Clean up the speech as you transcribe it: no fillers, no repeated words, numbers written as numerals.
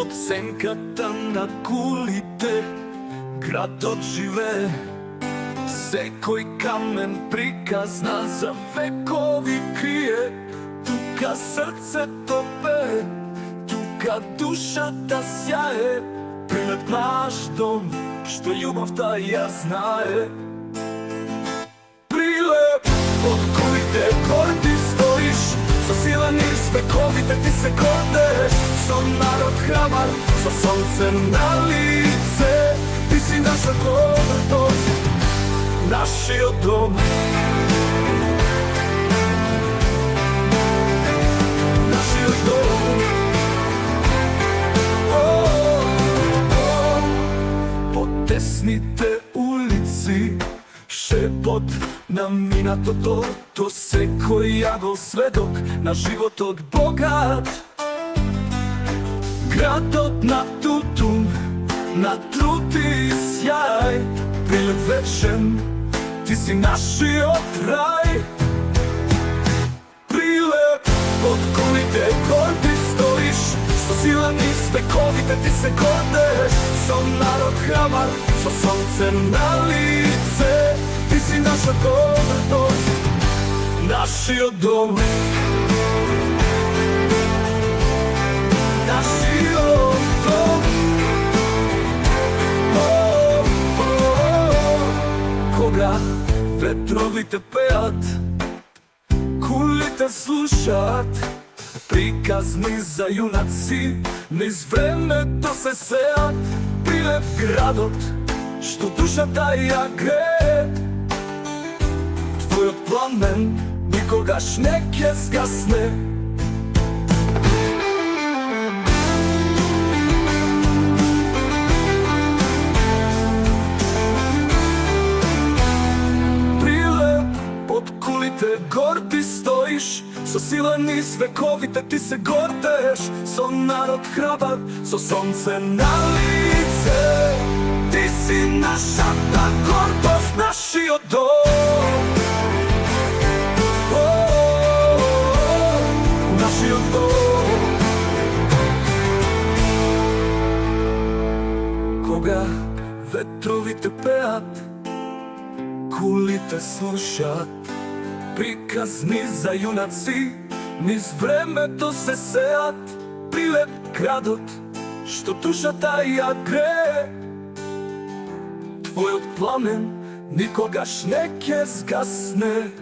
Од сенката на кулите градот живее, секој камен приказна за векови крие. Тука срцето пее, тука душата сјае, пред наш дом, што љубовта ја знае. Прилеп од кулите горди стоиш, со сила низ вековите ти се гордеш. Со народ храбар, со сонце на лице, ти си наша гордост, нашиот дом. Нашиот дом. По тесните улици шепот на минатото, то секој ја бил сведок на животот богат. Градот на тутун, на труд и сјај, Прилеп вечен, ти си нашиот рај. Прилеп од кулите горди стоиш, со сила низ вековите ти се гордеш. Со народ храбар, со сонце на лице, ти си наша гордост, нашиот дом. Нашиот дом. Кога ветровите пеат, кулите слушаат, приказни за јунаци, низ времето се сеат. Прилеп градот, што душата ја грее, твојот пламен никогаш не ќе згасне. Горди стоиш, со сила низ вековите ти се гордеш. Со народ храбар, со сонце на лице, ти си нашата гордост, нашиот дом. Нашиот дом. Кога ветровите пеат, кулите слушаат, приказни за јунаци, низ времето се сеат. Прилеп градот, што душата ја грее, твојот пламен никогаш не ќе згасне.